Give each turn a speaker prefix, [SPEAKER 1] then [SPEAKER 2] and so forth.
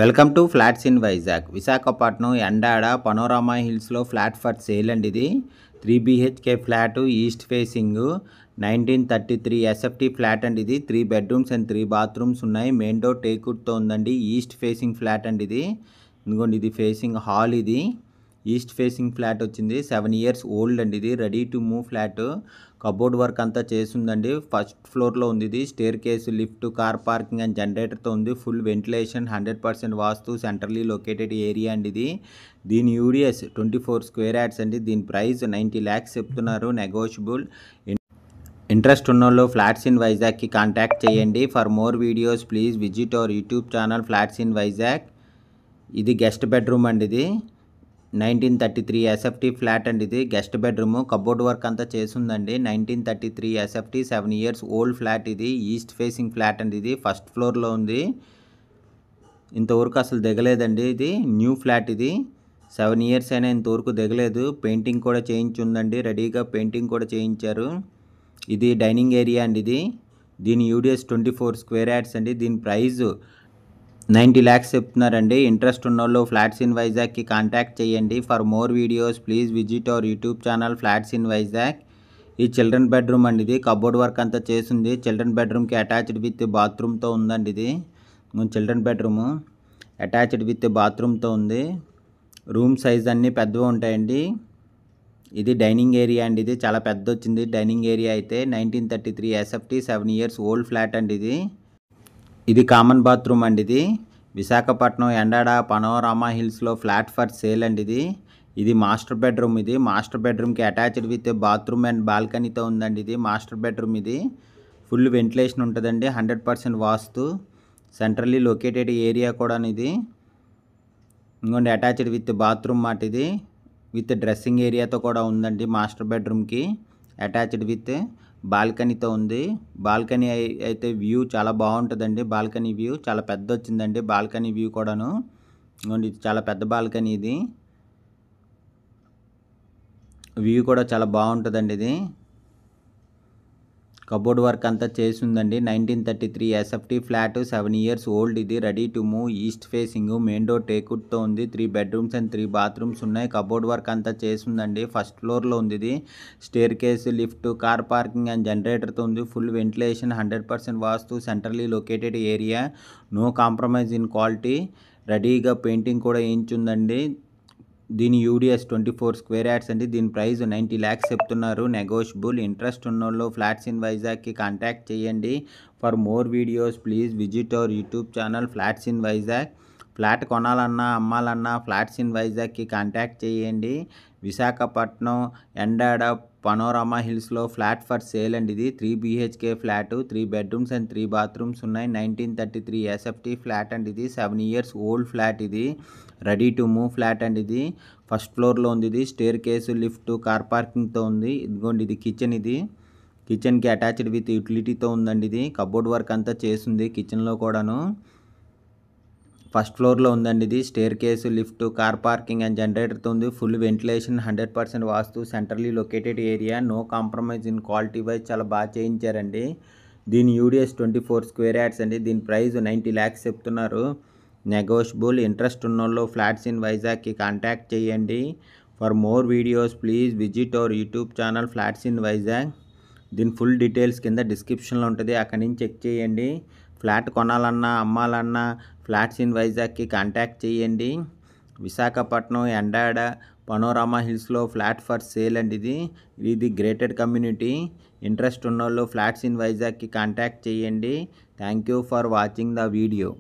[SPEAKER 1] Welcome to flats in Vizag. Visakhapatnam Endada Panorama హిల్స్లో flat for sale అండి. ఇది 3 BHK flat, east facing, 1933 SFT flat అండి. ఇది 3 బెడ్రూమ్స్ అండ్ 3 బాత్రూమ్స్ ఉన్నాయి. మెయిన్ డోర్ టేక్వుడ్తో ఉందండి. ఈస్ట్ ఫేసింగ్ ఫ్లాట్ అండి. ఇది ఇదిగోండి, ఇది ఫేసింగ్ హాల్. ఇది ఈస్ట్ ఫేసింగ్ ఫ్లాట్ వచ్చింది. 7 years ఓల్డ్ అండి. ఇది ready to move flat. Cupboard work అంతా చేసిందండి. ఫస్ట్ ఫ్లోర్లో ఉంది. ఇది staircase, lift, car parking and జనరేటర్తో ఉంది. Full ventilation, 100% vastu, centrally located area అండి. ఇది దీని యూడిఎస్ 24 square yards అండి. దీని ప్రైస్ 90 lakhs చెప్తున్నారు, నెగోషియబుల్. ఇంట్రెస్ట్ ఉన్నోళ్ళు ఫ్లాట్స్ ఇన్ వైజాగ్కి కాంటాక్ట్ చేయండి. For more videos please visit our YouTube channel flats in Vizag. ఇది గెస్ట్ బెడ్రూమ్ అండి. ఇది 1933 ఎస్ఎఫ్టీ ఫ్లాట్ అండి. ఇది గెస్ట్ బెడ్రూమ్. కబోర్డ్ వర్క్ అంతా చేసిందండి. 1933 ఎస్ఎఫ్టీ, 7 years ఓల్డ్ ఫ్లాట్. ఇది ఈస్ట్ ఫేసింగ్ ఫ్లాట్ అండి. ఇది ఫస్ట్ ఫ్లోర్లో ఉంది. ఇంతవరకు అసలు దిగలేదండి. ఇది న్యూ ఫ్లాట్. ఇది 7 years అయినా ఇంతవరకు దిగలేదు. పెయింటింగ్ కూడా చేయించుందండి. రెడీగా పెయింటింగ్ కూడా చేయించారు. ఇది డైనింగ్ ఏరియా అండి. ఇది దీని యూడిఎస్ 24 square yards అండి. దీని ప్రైస్ 90 lakhs చెప్తున్నారండి. ఇంట్రెస్ట్ ఉన్నోళ్ళు ఫ్లాట్స్ ఇన్ వైజాగ్కి కాంటాక్ట్ చేయండి. For more videos please visit our YouTube channel flats in Vizag. ఈ చిల్డ్రన్ బెడ్రూమ్ అండి. ఇది కబోర్డ్ వర్క్ అంతా చేసింది. చిల్డ్రన్ బెడ్రూమ్కి అటాచ్డ్ విత్ బాత్రూమ్తో ఉందండి. ఇది చిల్డ్రన్ బెడ్రూమ్ అటాచ్డ్ విత్ బాత్రూమ్తో ఉంది. రూమ్ సైజ్ అన్నీ పెద్దవి ఉంటాయండి. ఇది డైనింగ్ ఏరియా అండి. ఇది చాలా పెద్ద వచ్చింది డైనింగ్ ఏరియా అయితే. 1933 ఎస్ఎఫ్టీ, 7 years ఓల్డ్ ఫ్లాట్ అండి. ఇది కామన్ బాత్రూమ్ అండి. ఇది విశాఖపట్నం ఎండాడ పనోరామా హిల్స్లో ఫ్లాట్ ఫర్ సేల్ అండి. ఇది మాస్టర్ బెడ్రూమ్. ఇది మాస్టర్ బెడ్రూమ్కి అటాచ్డ్ విత్ బాత్రూమ్ అండ్ బాల్కనీతో ఉందండి. ఇది మాస్టర్ బెడ్రూమ్. ఇది ఫుల్ వెంటిలేషన్ ఉంటుందండి. 100% వాస్తు, సెంట్రల్లీ లొకేటెడ్ ఏరియా కూడా. ఇది ఇంకోండి అటాచ్డ్ విత్ బాత్రూమ్ మాట. ఇది విత్ డ్రెస్సింగ్ ఏరియాతో కూడా ఉందండి. మాస్టర్ బెడ్రూమ్కి అటాచ్డ్ విత్ బాల్కనీతో ఉంది. బాల్కనీ అయితే వ్యూ చాలా బాగుంటుందండి. బాల్కనీ వ్యూ చాలా పెద్ద వచ్చిందండి. బాల్కనీ వ్యూ కూడాను ఇది చాలా పెద్ద బాల్కనీ. ఇది వ్యూ కూడా చాలా బాగుంటుందండి. ఇది కబోర్డ్ వర్క్ అంతా చేసి ఉందండి. 1933 ఎస్ఎఫ్టీ ఫ్లాట్, 7 years ఓల్డ్. ఇది ready to move, east facing, main door టేక్వుడ్తో ఉంది. 3 bedrooms అండ్ 3 bathrooms ఉన్నాయి. కబోర్డ్ వర్క్ అంతా చేసి ఉందండి. ఫస్ట్ ఫ్లోర్లో ఉంది. ఇది staircase, lift, car parking and జనరేటర్తో ఉంది. Full ventilation, 100% vastu, centrally located area, no compromise in quality. రెడీగా పెయింటింగ్ కూడా వేయించుందండి. దీని యూడిఎస్ 24 square yards అండి. దీని ప్రైస్ 90 lakhs చెప్తున్నారు, నెగోషియబుల్. ఇంట్రెస్ట్ ఉన్నోళ్ళు ఫ్లాట్స్ ఇన్ వైజాగ్కి కాంటాక్ట్ చేయండి. For more videos please visit our YouTube channel flats in Vizag. Flat కొనాలన్నా అమ్మాలన్నా ఫ్లాట్స్ ఇన్ వైజాగ్కి కాంటాక్ట్ చేయండి. విశాఖపట్నం ఎండాడ పనోరామా హిల్స్లో ఫ్లాట్ ఫర్ సేల్ అండి. ఇది 3 BHK flat, 3 bedrooms and 3 bathrooms ఉన్నాయి. 1933 ఎస్ఎఫ్టీ ఫ్లాట్ అండి. ఇది 7 years ఓల్డ్ ఫ్లాట్. ఇది రెడీ టు మూవ్ ఫ్లాట్ అండి. ఇది ఫస్ట్ ఫ్లోర్లో ఉంది. ఇది స్టేర్ కేసు, లిఫ్ట్, కార్ పార్కింగ్తో ఉంది. ఇదిగోండి, ఇది కిచెన్. ఇది కిచెన్కి అటాచ్డ్ విత్ యూటిలిటీతో ఉందండి. ఇది కబోర్డ్ వర్క్ అంతా చేసింది కిచెన్లో కూడాను. ఫస్ట్ ఫ్లోర్లో ఉందండి. ఇది staircase, lift, car parking and జనరేటర్తో ఉంది. Full ventilation, 100% vastu, centrally located area, no compromise in quality wise చాలా బాగా చేయించారండి. దీని యూడిఎస్ 24 square yards అండి. దీని ప్రైస్ 90 lakhs చెప్తున్నారు, నెగోషియబుల్. ఇంట్రెస్ట్ ఉన్నోళ్ళు ఫ్లాట్స్ ఇన్ వైజాగ్కి కాంటాక్ట్ చేయండి. For more videos please visit our YouTube channel flats in Vizag. దీని ఫుల్ డీటెయిల్స్ కింద డిస్క్రిప్షన్లో ఉంటుంది, అక్కడి నుంచి చెక్ చేయండి. ఫ్లాట్ కొనాలన్నా అమ్మాలన్నా ఫ్లాట్స్ ఇన్ వైజాగ్కి కాంటాక్ట్ చేయండి. విశాఖపట్నం ఎండాడ పనోరామా హిల్స్లో ఫ్లాట్ ఫర్ సేల్ అండి. ఇది గ్రేటెడ్ కమ్యూనిటీ. ఇంట్రెస్ట్ ఉన్నోళ్ళు ఫ్లాట్స్ ఇన్ వైజాగ్కి కాంటాక్ట్ చేయండి. Thank you for watching the video.